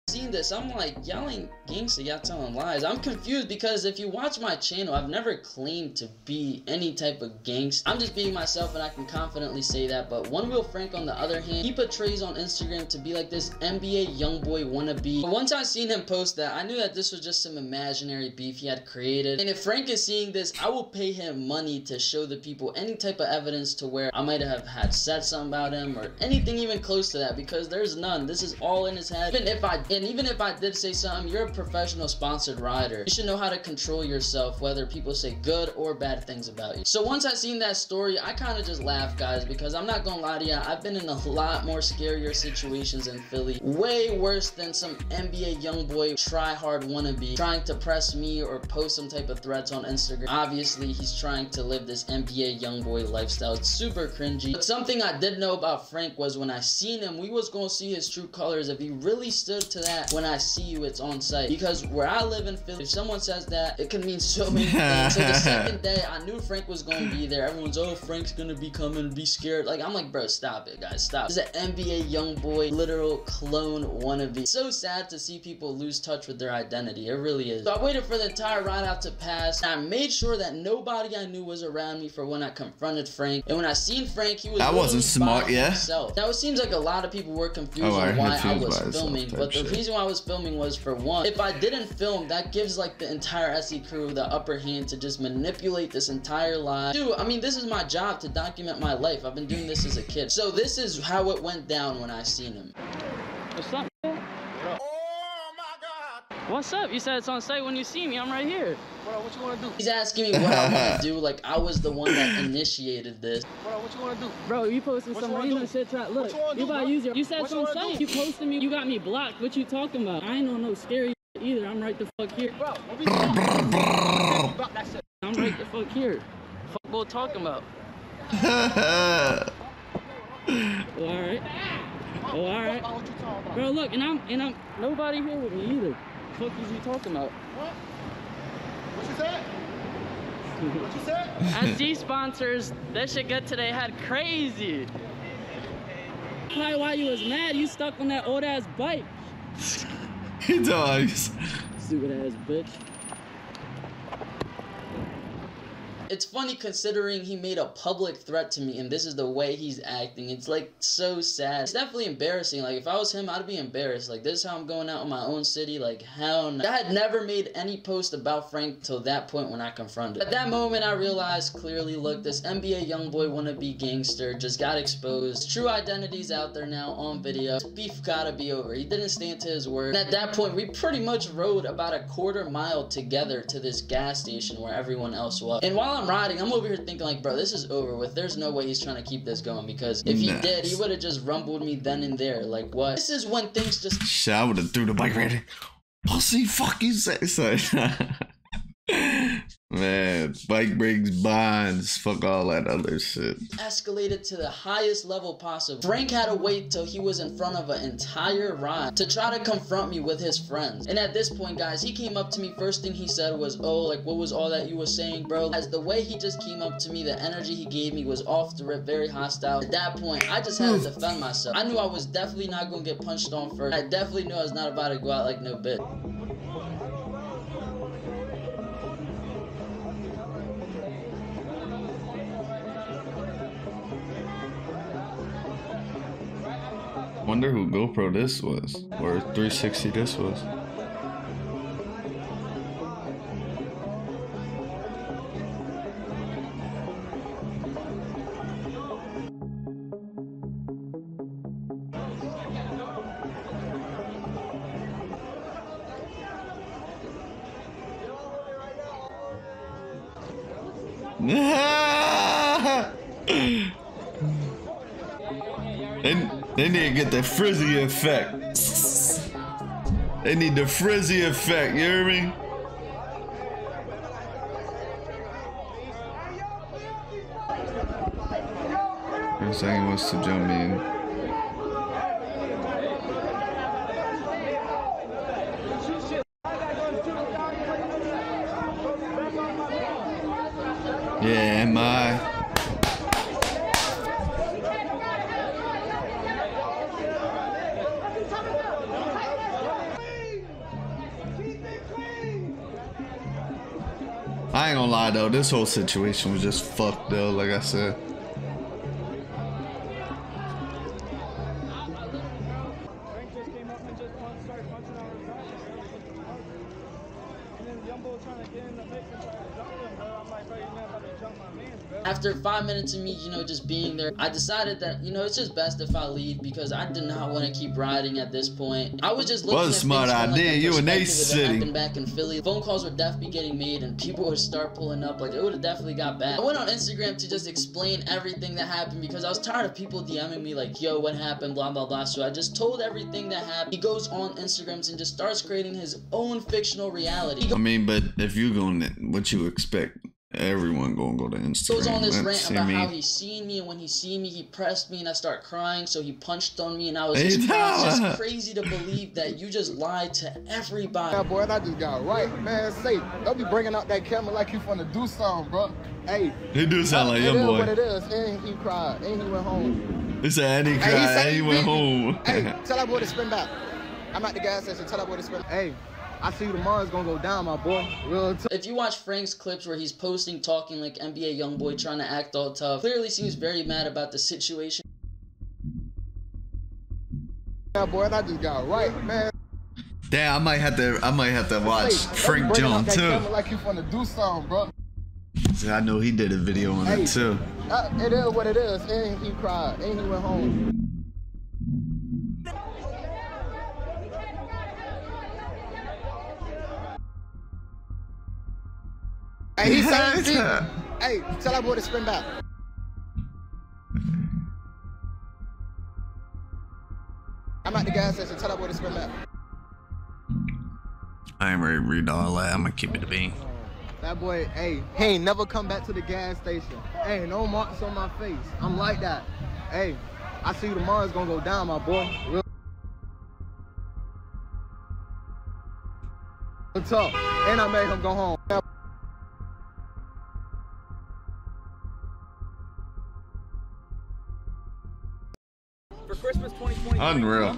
Speaker 3: Seen this, I'm like, y'all ain't gangsta, y'all telling lies. I'm confused because if you watch my channel, I've never claimed to be any type of gangsta. I'm just being myself and I can confidently say that. But One Wheel Frank, on the other hand, he portrays on Instagram to be like this NBA YoungBoy wannabe. But once I seen him post that, I knew that this was just some imaginary beef he had created. And if Frank is seeing this, I will pay him money to show the people any type of evidence to where I might have had said something about him or anything even close to that, because there's none. This is all in his head. Even if I did say something, you're a professional sponsored rider. You should know how to control yourself, whether people say good or bad things about you. So once I seen that story, I kind of just laughed, guys, because I'm not gonna lie to you, I've been in a lot more scarier situations in Philly. Way worse than some NBA YoungBoy try-hard wannabe trying to press me or post some type of threats on Instagram. Obviously, he's trying to live this NBA YoungBoy lifestyle. It's super cringy. But something I did know about Frank was when I seen him, we was gonna see his true colors if he really stood to that. When I see you, it's on site. Because where I live in Philly, if someone says that, it can mean so many things. So the second day, I knew Frank was going to be there. Everyone's, oh, Frank's gonna be coming, be scared. Like, I'm like, bro, stop it, guys, stop. This is an NBA YoungBoy, literal clone wannabe. It's so sad to see people lose touch with their identity. It really is. So I waited for the entire ride out to pass, and I made sure that nobody I knew was around me for when I confronted Frank. And when I seen Frank, he was
Speaker 1: that wasn't smart, yeah.
Speaker 3: Himself. Now, it seems like a lot of people were confused on why I was filming, but the reason why I was filming was, for one, if I didn't film, that gives like the entire SE crew the upper hand to just manipulate this entire live. Dude, I mean, this is my job to document my life. I've been doing this as a kid. So this is how it went down when I seen him.
Speaker 5: What's up, man? What's up? You said it's on site when you see me. I'm right here.
Speaker 7: Bro, what you want to do?
Speaker 3: He's asking me what I want to do, like I was the one that initiated this.
Speaker 7: Bro, what you want to do?
Speaker 5: Bro, you posting some random shit. Look, you about to use your... You said it's on site. You posted me. You got me blocked. What you talking about? I ain't on no scary either. I'm right the fuck here.
Speaker 7: Bro, what we talking about?
Speaker 5: I'm right the fuck here. Fuck what talking about? Oh, alright. Oh, alright. Bro, look, and I'm nobody here with me either. What the fuck is you talking about?
Speaker 7: What? What you said? What you said?
Speaker 5: SG sponsors, that shit good today had crazy. Probably why you was mad, you stuck on that old ass bike.
Speaker 1: He does.
Speaker 5: Stupid ass bitch.
Speaker 3: It's funny considering he made a public threat to me and this is the way he's acting. It's like so sad. It's definitely embarrassing. Like if I was him, I'd be embarrassed. Like this is how I'm going out in my own city. Like hell no. I had never made any post about Frank till that point when I confronted. At that moment I realized clearly, look, this NBA YoungBoy wannabe gangster just got exposed. True identity's out there now on video. This beef gotta be over. He didn't stand to his word. And at that point we pretty much rode about a quarter mile together to this gas station where everyone else was. And while I'm riding, I'm over here thinking like, bro, this is over with. There's no way he's trying to keep this going, because if he did, he would have just rumbled me then and there. Like what? This is when things just...
Speaker 1: Shit, I would have threw the bike right in. Pussy, fuck you say. Man, bike breaks bonds. Fuck all that other shit.
Speaker 3: Escalated to the highest level possible. Frank had to wait till he was in front of an entire ride to try to confront me with his friends. And at this point, guys, he came up to me. First thing he said was, oh, like, what was all that you were saying, bro? As the way he just came up to me, the energy he gave me was off the rip, very hostile. At that point, I just had to defend myself. I knew I was definitely not going to get punched on first. I definitely knew I was not about to go out like no bitch.
Speaker 1: Wonder who GoPro this was, or 360 this was. They need to get the frizzy effect. They need the frizzy effect, you hear me? I'm saying he wants to jump in. Yeah, am I? I ain't gonna lie though, this whole situation was just fucked though, like I said.
Speaker 3: After 5 minutes of me, you know, just being there, I decided that, you know, it's just best if I leave because I did not want to keep riding at this point. I was just looking at
Speaker 1: What a smart idea, you in A City.
Speaker 3: Happened back in Philly. Phone calls would definitely be getting made and people would start pulling up. Like, it would have definitely got bad. I went on Instagram to just explain everything that happened because I was tired of people DMing me like, yo, what happened, blah, blah, blah. So I just told everything that happened. He goes on Instagrams and just starts creating his own fictional reality.
Speaker 1: I mean, but if you going, what you expect? Everyone gonna go to Instagram.
Speaker 3: Goes on this rant about how he's seen me, and when he seen me, he pressed me, and I start crying. So he punched on me, and I was just crazy to believe that you just lied to everybody.
Speaker 4: Yeah, boy, and I just got right, man. Say, don't be bringing out that camera like you finna do something, bro. Hey,
Speaker 1: he do sound like your boy.
Speaker 4: What it is, and he cried, and he went home.
Speaker 1: He said, and he cried, and he went home.
Speaker 4: Hey, tell that boy to spin back. I'm at the gas station. Tell that boy to spin. Hey. I see you tomorrow, it's gonna go down, my boy. Real tough.
Speaker 3: If you watch Frank's clips where he's posting, talking like NBA YoungBoy, trying to act all tough, clearly seems very mad about the situation.
Speaker 4: Yeah, boy, and I just got right, man.
Speaker 1: Damn, I might have to watch Frank John too.
Speaker 4: Like you finna do something, bro.
Speaker 1: See, I know he did a video on it too.
Speaker 4: It is what it is, and he cried, and he went home. Hey, he said, hey, tell that boy to spin back. I'm at the gas station. Tell that boy to spin back.
Speaker 1: I ain't ready to read all that. I'm gonna keep it a bean.
Speaker 4: That boy, hey, he ain't never come back to the gas station. Hey, no marks on my face. I'm like that. Hey, I see you tomorrow. It's gonna go down, my boy. Real tough. And I made him go home.
Speaker 17: For Christmas 2020,
Speaker 1: unreal.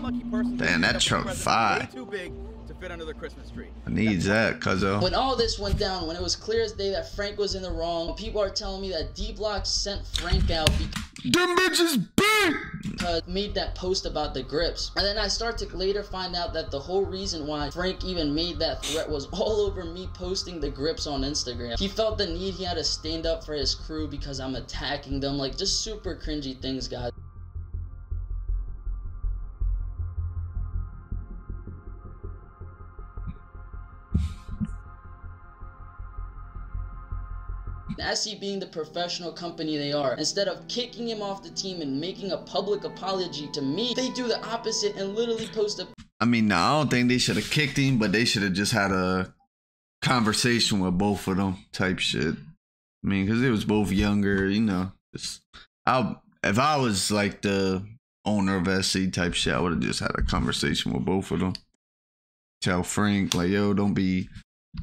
Speaker 1: Damn, that truck fire.
Speaker 17: Too big to fit under the Christmas tree.
Speaker 1: I need that, cuzzo.
Speaker 3: When all this went down, when it was clear as day that Frank was in the wrong, people are telling me that D-Block sent Frank out because
Speaker 1: them bitches big!
Speaker 3: Made that post about the grips. And then I start to later find out that the whole reason why Frank even made that threat was all over me posting the grips on Instagram. He felt the need, he had to stand up for his crew because I'm attacking them. Like, just super cringy things, guys. SC being the professional company they are, instead of kicking him off the team and making a public apology to me, they do the opposite and literally post a...
Speaker 1: I mean, no, I don't think they should have kicked him, but they should have just had a conversation with both of them type shit. I mean, because it was both younger, you know. If I was like the owner of SC type shit, I would have just had a conversation with both of them. Tell Frank, like, yo, don't be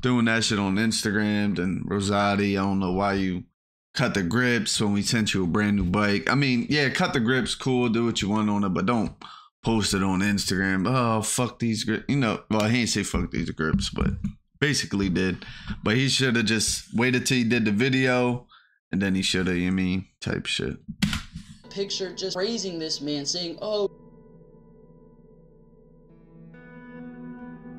Speaker 1: doing that shit on Instagram. And Rosati, I don't know why you cut the grips when we sent you a brand new bike. I mean, yeah, cut the grips, cool, do what you want on it, but don't post it on Instagram. Oh, fuck these grips. You know, well, he didn't say fuck these grips, but basically did. But he should have just waited till he did the video, and then he should have, you mean, type shit.
Speaker 3: Picture just praising this man, saying, oh,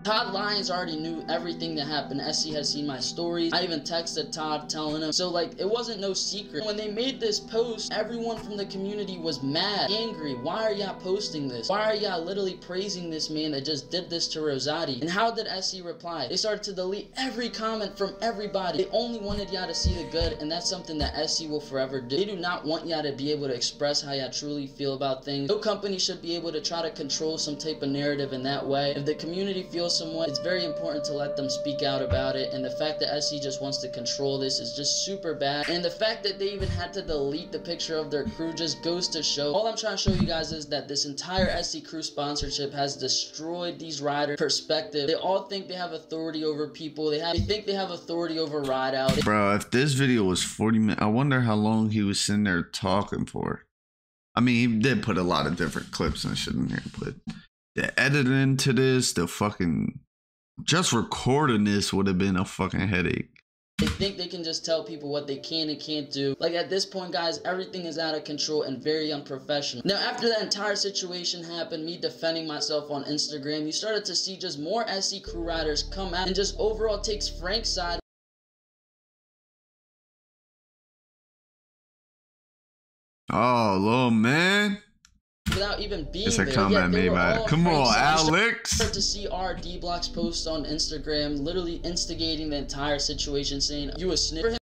Speaker 3: Todd Lyons already knew everything that happened. SC had seen my stories. I even texted Todd telling him. So like, it wasn't no secret. When they made this post, everyone from the community was mad, angry. Why are y'all posting this? Why are y'all literally praising this man that just did this to Rosati? And how did SC reply? They started to delete every comment from everybody. They only wanted y'all to see the good, and that's something that SC will forever do. They do not want y'all to be able to express how y'all truly feel about things. No company should be able to try to control some type of narrative in that way. If the community feels someone, it's very important to let them speak out about it, and the fact that SC just wants to control this is just super bad. And the fact that they even had to delete the picture of their crew just goes to show. All I'm trying to show you guys is that this entire SC crew sponsorship has destroyed these riders' perspective. They all think they have authority over people. They think they have authority over ride out.
Speaker 1: Bro, if this video was 40 minutes, I wonder how long he was sitting there talking for. I mean, he did put a lot of different clips and shit in here, but the editing to this, the fucking, just recording this would have been a fucking headache.
Speaker 3: They think they can just tell people what they can and can't do. Like, at this point, guys, everything is out of control and very unprofessional. Now, after that entire situation happened, me defending myself on Instagram, you started to see just more SC crew riders come out and just overall takes Frank's side.
Speaker 1: Oh, little man.
Speaker 3: Without even being
Speaker 1: it's a
Speaker 3: there.
Speaker 1: comment made by it. Come on, Alex.
Speaker 3: To see our D-Block's post on Instagram, literally instigating the entire situation, saying you a snitch.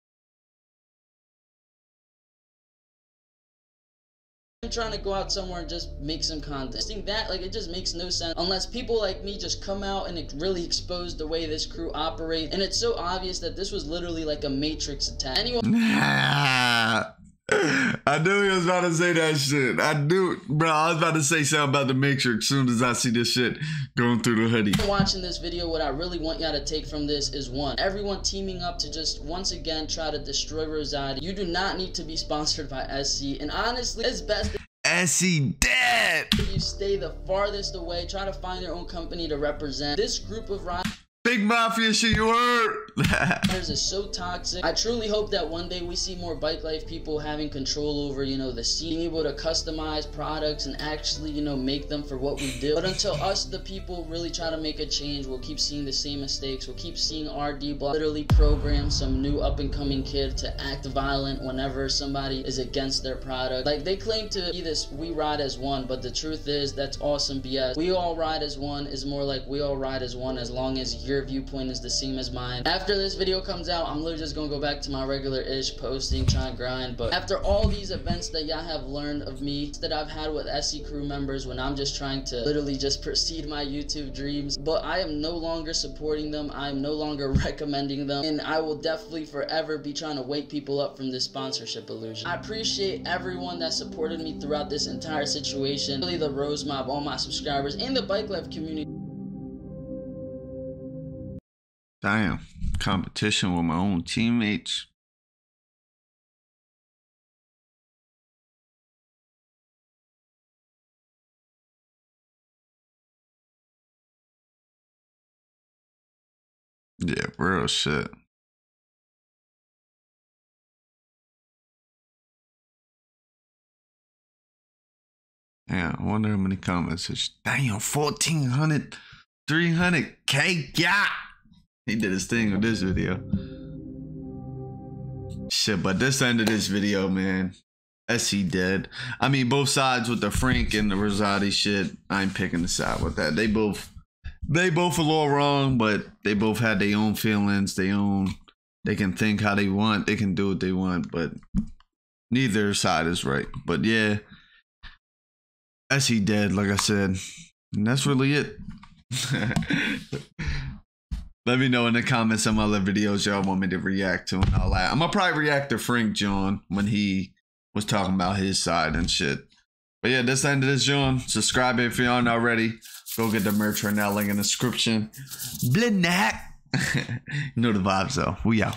Speaker 3: I'm trying to go out somewhere and just make some content. I think that, like, it just makes no sense unless people like me just come out and it really expose the way this crew operates. And it's so obvious that this was literally like a Matrix attack. Anyone.
Speaker 1: I knew he was about to say that shit. I knew, bro. I was about to say something about the Matrix as soon as I see this shit going through the hoodie.
Speaker 3: Watching this video, what I really want y'all to take from this is one, everyone teaming up to just once again try to destroy Rosati. You do not need to be sponsored by SC, and honestly, it's best
Speaker 1: SC dead.
Speaker 3: If you stay the farthest away, try to find your own company to represent. This group of riders.
Speaker 1: Big mafia shit, you heard?
Speaker 3: Is so toxic. I truly hope that one day we see more bike life people having control over, you know, the scene, being able to customize products and actually, you know, make them for what we do. But until us, the people, really try to make a change, we'll keep seeing the same mistakes. We'll keep seeing our D-Block literally program some new up-and-coming kid to act violent whenever somebody is against their product. Like, they claim to be this we ride as one, but the truth is that's awesome BS. We all ride as one is more like we all ride as one as long as your viewpoint is the same as mine. After this video comes out, I'm literally just gonna go back to my regular-ish posting, try and grind. But after all these events that y'all have learned of me, that I've had with SC crew members when I'm just trying to literally just proceed my YouTube dreams, but I am no longer supporting them, I am no longer recommending them, and I will definitely forever be trying to wake people up from this sponsorship illusion. I appreciate everyone that supported me throughout this entire situation, really the Rose Mob, all my subscribers, and the bike life community.
Speaker 1: Damn, competition with my own teammates. Yeah, real shit. Yeah, I wonder how many comments. Damn, 1,400, 300K. Yeah. He did his thing with this video. Shit, but this end of this video, man, SC dead. I mean, both sides with the Frank and the Rosati shit. I ain't picking the side with that. They both a little wrong, but they both had their own feelings. They can think how they want. They can do what they want, but neither side is right. But yeah, SC dead, like I said. And that's really it. Let me know in the comments some other videos y'all want me to react to and all that. I'm gonna probably react to Frank John when he was talking about his side and shit. But yeah, that's the end of this, John. Subscribe if you aren't already. Go get the merch right now, link in the description. Blinack. You know the vibes though. We out.